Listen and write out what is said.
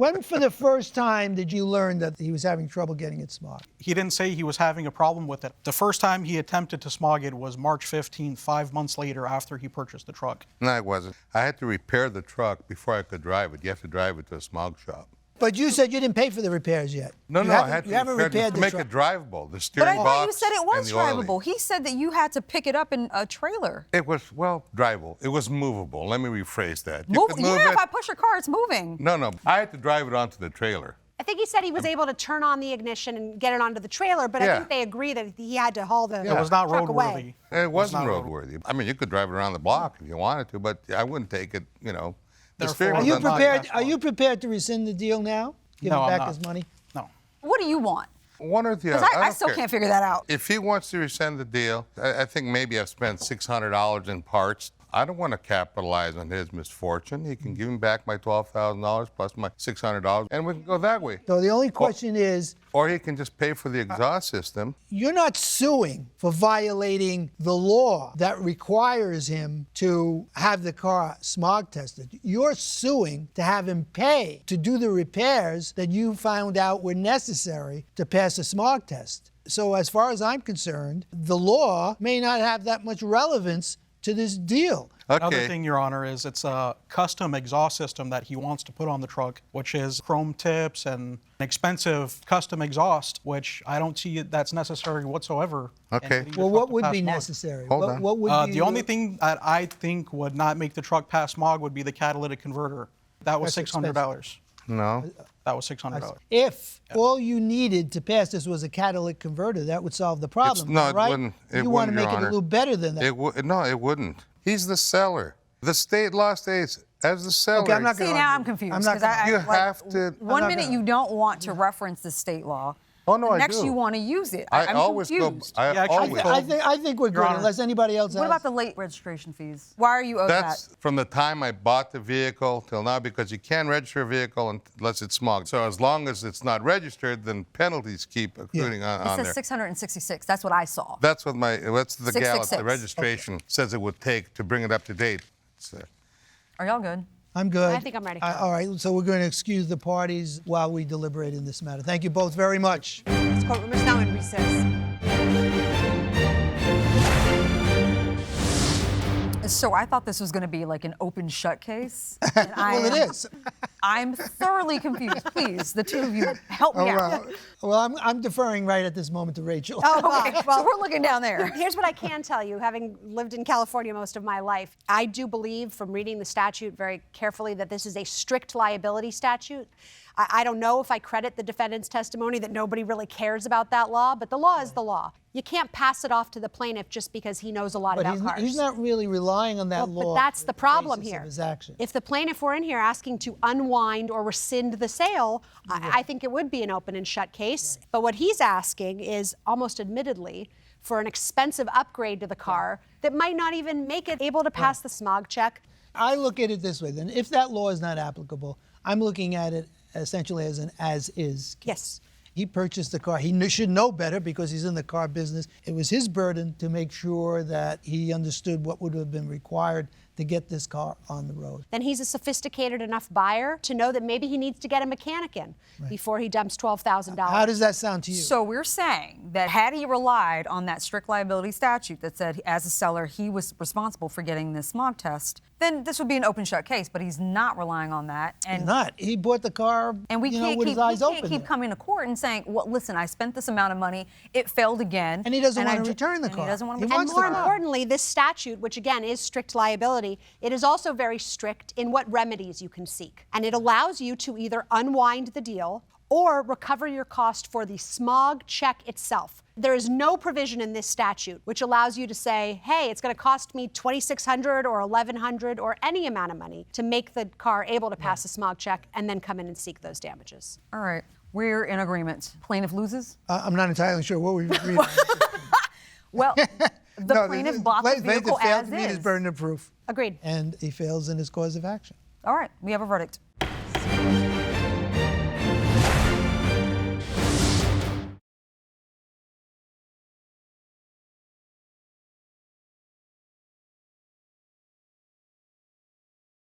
When for the first time did you learn that he was having trouble getting it smog? He didn't say he was having a problem with it. The first time he attempted to smog it was March 15th, 5 months later after he purchased the truck. No, it wasn't. I had to repair the truck before I could drive it. You have to drive it to a smog shop. But you said you didn't pay for the repairs yet. No, you I had you haven't repaired to the make truck. it drivable. The But steering I box thought you said it was and the oiling. drivable. He said that you had to pick it up in a trailer. It was, well, drivable. It was movable. Let me rephrase that. You could move Yeah, it. if I push your car, it's moving. No. I had to drive it onto the trailer. I think he said he was able to turn on the ignition and get it onto the trailer, but I think they agree that he had to haul the It was not truck roadworthy. away. It wasn't roadworthy. I mean, you could drive it around the block if you wanted to, but I wouldn't take it, you know. The Therefore, steering Are was you on- prepared? Are you prepared to rescind the deal now? Give No, him I'm back not. his money? No. What do you want? One or the Because other. I don't still care. can't figure that out. If he wants to rescind the deal, I think maybe I've spent $600 in parts. I don't want to capitalize on his misfortune. He can give me back my $12,000 plus my $600, and we can go that way. So the only question is, Or he can just pay for the exhaust system. you're not suing for violating the law that requires him to have the car smog tested. You're suing to have him pay to do the repairs that you found out were necessary to pass a smog test. So as far as I'm concerned, the law may not have that much relevance to this deal. Another thing, Your Honor, is it's a custom exhaust system that he wants to put on the truck, which is chrome tips and an expensive custom exhaust, which I don't see that's necessary whatsoever. Okay. Well, what would be necessary? Hold on. What would The only thing that I think would not make the truck pass smog would be the catalytic converter. That was That's $600. No. That was $600. If all you needed to pass this was a catalytic converter, that would solve the problem, no, it right? wouldn't. It You want to wouldn't, make Your it a Honor. little better than that. No, it wouldn't. He's the seller. The state law states as the seller. Okay, I'm not See, gonna now argue. I'm confused. I'm not 'cause gonna You like, have to. One not minute gonna- you don't want to reference the state law. Oh, no, the I next do. you want to use it. I I'm always confused. go. I Yeah, actually, always. I think we're good, Honor. unless anybody else What has. about the late registration fees? Why are you owed That's that? from the time I bought the vehicle till now, because you can't register a vehicle unless it's smogged. So as long as it's not registered, then penalties keep accruing It on says there. 666. That's what I saw. That's what what's the gal at 666. the registration says it would take to bring it up to date. Are y'all good? I'm good. I think I'm ready. All right, so we're going to excuse the parties while we deliberate in this matter. Thank you both very much. This courtroom is now in recess. So I thought this was going to be like an open shut case. And Well, it is. I'm thoroughly confused. Please, the two of you, help me out. Well, I'm deferring right at this moment to Rachel. Oh, Okay, gosh. so we're looking down there. Here's what I can tell you, having lived in California most of my life. I do believe, from reading the statute very carefully, that this is a strict liability statute. I don't know if I credit the defendant's testimony that nobody really cares about that law, but the law is the law. You can't pass it off to the plaintiff just because he knows a lot But about cars. he's not really relying on that law. But that's for the problem basis here. Of his action. If the plaintiff were in here asking to unwind or rescind the sale, I think it would be an open and shut case. Right. But what he's asking is, almost admittedly, for an expensive upgrade to the car that might not even make it able to pass the smog check. I look at it this way, then. If that law is not applicable, I'm looking at it essentially as an as-is case. Yes. He purchased the car. He should know better because he's in the car business. It was his burden to make sure that he understood what would have been required to get this car on the road. Then he's a sophisticated enough buyer to know that maybe he needs to get a mechanic in before he dumps $12,000. How does that sound to you? So we're saying that had he relied on that strict liability statute that said as a seller he was responsible for getting this smog test, then this would be an open shut case, but he's not relying on that. He's not. He bought the car And we can't with keep, his eyes we can't open. keep coming to court and saying, well, listen, I spent this amount of money, it failed again. And he doesn't want I to ju- return the and car. He doesn't want He to return wants And more the car. importantly, this statute, which again is strict liability, it is also very strict in what remedies you can seek. And it allows you to either unwind the deal or recover your cost for the smog check itself. There is no provision in this statute which allows you to say, hey, it's going to cost me $2,600 or $1,100 or any amount of money to make the car able to pass a smog check and then come in and seek those damages. All right, we're in agreement. Plaintiff loses? I'm not entirely sure what we agreed on. Well, the plaintiff bought the vehicle plaintiff failed as to meet his is. burden of proof. Agreed. And he fails in his cause of action. All right, we have a verdict.